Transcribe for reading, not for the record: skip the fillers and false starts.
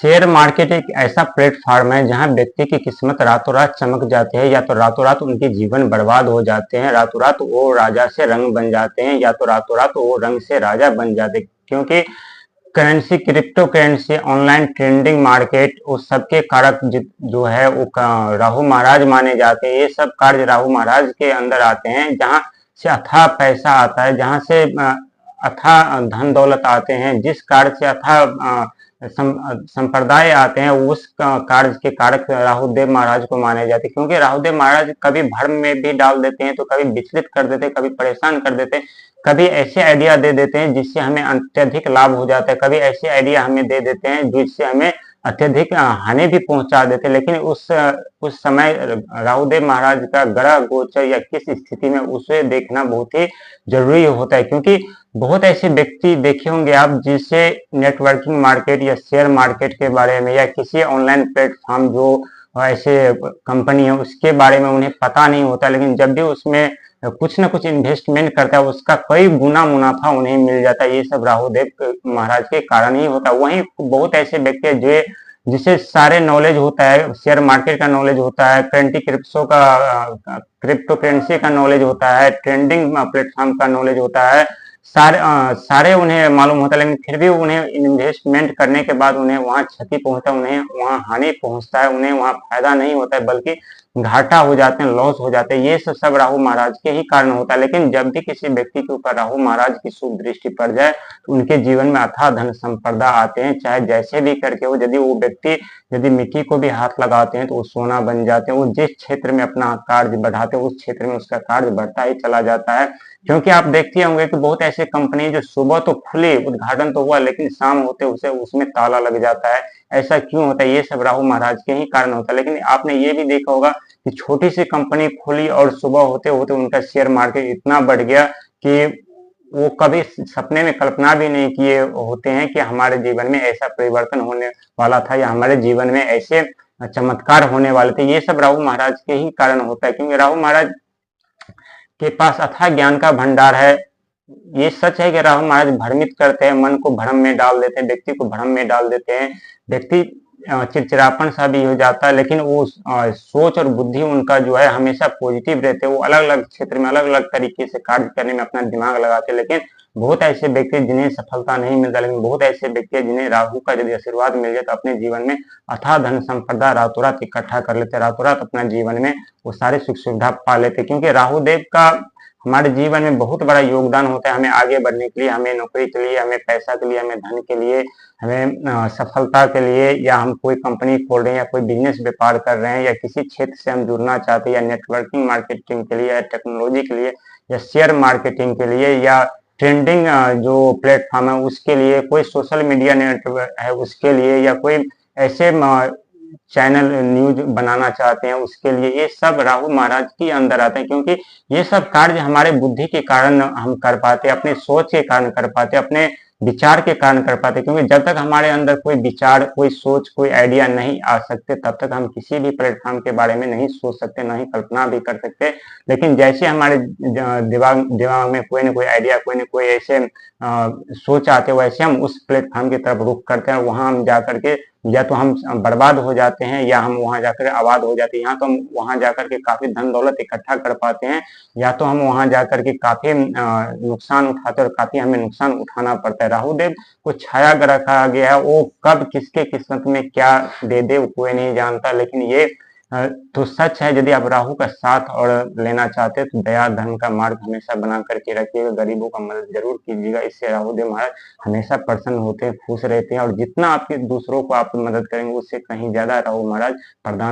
Share market एक ऐसा platform है जहां व्यक्ति की किस्मत रातों रात चमक जाती है, या तो रातों रात उनके जीवन बर्बाद हो जाते हैं, रातों रात वो राजा से रंग बन जाते हैं, या तो रातों रात वो रंग से राजा बन जाते हैं। क्योंकि currency, crypto currency, online trending market, उस सबके कारक जो है वो राहु महाराज माने जाते हैं। ये सब कार्य राहु महाराज के अंदर आते हैं, जहां से अथाह पैसा आता है, जहां से अथाह धन दौलत आते हैं, जिस कार्य से अथाह संप्रदाय आते हैं, उस कार्य के कारक राहुदेव महाराज को माने जाते हैं। क्योंकि राहुदेव महाराज कभी भ्रम में भी डाल देते हैं, तो कभी विचलित कर देते हैं, कभी परेशान कर देते हैं, कभी ऐसे आइडिया दे देते हैं जिससे हमें अत्यधिक लाभ हो जाता है, कभी ऐसे आइडिया हमें दे देते हैं जिससे हमें अत्यधिक हानि भी पहुंचा देते हैं। लेकिन उस समय राहुदेव महाराज का ग्रह गोचर या किस स्थिति में, उसे देखना बहुत ही जरूरी होता है। क्योंकि बहुत ऐसे व्यक्ति देखे होंगे आप जिसे नेटवर्किंग मार्केट या शेयर मार्केट के बारे में या किसी ऑनलाइन प्लेटफॉर्म जो ऐसे कंपनी है उसके बारे में उन्हें पता नहीं होता, लेकिन जब भी उसमें कुछ न कुछ इन्वेस्टमेंट करता है उसका कई गुना मुनाफा उन्हें मिल जाता है। ये सब राहुदेव महाराज के कारण ही होता है। वहीं बहुत ऐसे व्यक्ति है जो जिसे सारे नॉलेज होता है, शेयर मार्केट का नॉलेज होता है, क्रिप्टो करेंसी का नॉलेज होता है, ट्रेंडिंग प्लेटफॉर्म का नॉलेज होता है, सारे उन्हें मालूम होता है, लेकिन फिर भी उन्हें इन्वेस्टमेंट करने के बाद उन्हें वहां क्षति पहुंचता है, उन्हें वहां हानि पहुंचता है, उन्हें वहां फायदा नहीं होता है बल्कि घाटा हो जाते हैं, लॉस हो जाते हैं। ये सब राहु महाराज के ही कारण होता है। लेकिन जब भी किसी व्यक्ति के ऊपर राहु महाराज की शुभ दृष्टि पड़ जाए तो उनके जीवन में अथाह धन संपदा आते हैं, चाहे जैसे भी करके हो। यदि वो व्यक्ति यदि मिट्टी को भी हाथ लगाते हैं तो वो सोना बन जाते हैं। वो जिस क्षेत्र में अपना कार्य बढ़ाते हैं उस क्षेत्र में उसका कार्य बढ़ता ही चला जाता है। क्योंकि आप देखते होंगे कि बहुत ऐसे कंपनी जो सुबह तो खुली, उद्घाटन तो हुआ, लेकिन शाम होते उसे उसमें ताला लग जाता है। ऐसा क्यों होता है? ये सब राहु महाराज के ही कारण होता है। लेकिन आपने ये भी देखा होगा कि छोटी सी कंपनी खुली और सुबह होते होते उनका शेयर मार्केट इतना बढ़ गया कि वो कभी सपने में कल्पना भी नहीं किए होते हैं कि हमारे जीवन में ऐसा परिवर्तन होने वाला था या हमारे जीवन में ऐसे चमत्कार होने वाले थे। ये सब राहु महाराज के ही कारण होता है। क्योंकि राहु महाराज के पास अथाह ज्ञान का भंडार है। ये सच है कि राहु महाराज भ्रमित करते हैं, मन को भ्रम में डाल देते हैं, व्यक्ति को भ्रम में डाल देते हैं। व्यक्ति चिड़चिड़ापन सा भी हो जाता है, लेकिन वो सोच और बुद्धि उनका जो है हमेशा पॉजिटिव रहते हैं। वो अलग अलग क्षेत्र में अलग अलग तरीके से कार्य करने में अपना दिमाग लगाते हैं। लेकिन बहुत ऐसे व्यक्ति जिन्हें सफलता नहीं मिलता, लेकिन बहुत ऐसे व्यक्ति जिन्हें राहु का यदि आशीर्वाद मिल जाए तो अपने जीवन में अथाह धन संपदा रातों रात इकट्ठा कर लेते हैं, रातों रात अपना जीवन में वो सारे सुख सुविधा पा लेते हैं। क्योंकि राहु देव का हमारे जीवन में बहुत बड़ा योगदान होता है, हमें आगे बढ़ने के लिए, हमें नौकरी के लिए, हमें पैसा के लिए, हमें धन के लिए, हमें सफलता के लिए, या हम कोई कंपनी खोल रहे हैं या कोई बिजनेस व्यापार कर रहे हैं या किसी क्षेत्र से हम जुड़ना चाहते हैं, या नेटवर्किंग मार्केटिंग के लिए, या टेक्नोलॉजी के लिए, या शेयर मार्केटिंग के लिए, या ट्रेंडिंग जो प्लेटफॉर्म है उसके लिए, कोई सोशल मीडिया नेटवर्क है उसके लिए, या कोई ऐसे चैनल न्यूज बनाना चाहते हैं उसके लिए, ये सब राहु महाराज के अंदर आते हैं। क्योंकि ये सब कार्य हमारे बुद्धि के कारण हम कर पाते, अपने सोच के कारण कर पाते, अपने विचार के कारण कर पाते। क्योंकि जब तक हमारे अंदर कोई विचार, कोई सोच, कोई आइडिया नहीं आ सकते तब तक हम किसी भी प्लेटफॉर्म के बारे में नहीं सोच सकते, नहीं कल्पना भी कर सकते। लेकिन जैसे हमारे दिमाग में कोई ना कोई आइडिया, कोई ना कोई ऐसे सोच आते, वैसे हम उस प्लेटफॉर्म की तरफ रुख करते हैं। वहां हम जाकर के या तो हम बर्बाद हो जाते हैं या हम वहां जाकर आबाद हो जाते हैं। यहाँ तो हम वहां जाकर के काफी धन दौलत इकट्ठा कर पाते हैं, या तो हम वहां जाकर के काफी नुकसान उठाते हैं और काफी हमें नुकसान उठाना पड़ता है। राहुदेव को छाया रखा गया है, वो कब किसके किस्मत में क्या दे दे वो कोई नहीं जानता। लेकिन ये तो सच है, यदि आप राहु का साथ और लेना चाहते हैं तो दया धर्म का मार्ग हमेशा बना करके रखिएगा, गरीबों का मदद जरूर कीजिएगा। इससे राहुदेव महाराज हमेशा प्रसन्न होते हैं, खुश रहते हैं, और जितना आपके दूसरों को आप मदद करेंगे उससे कहीं ज्यादा राहु महाराज प्रदान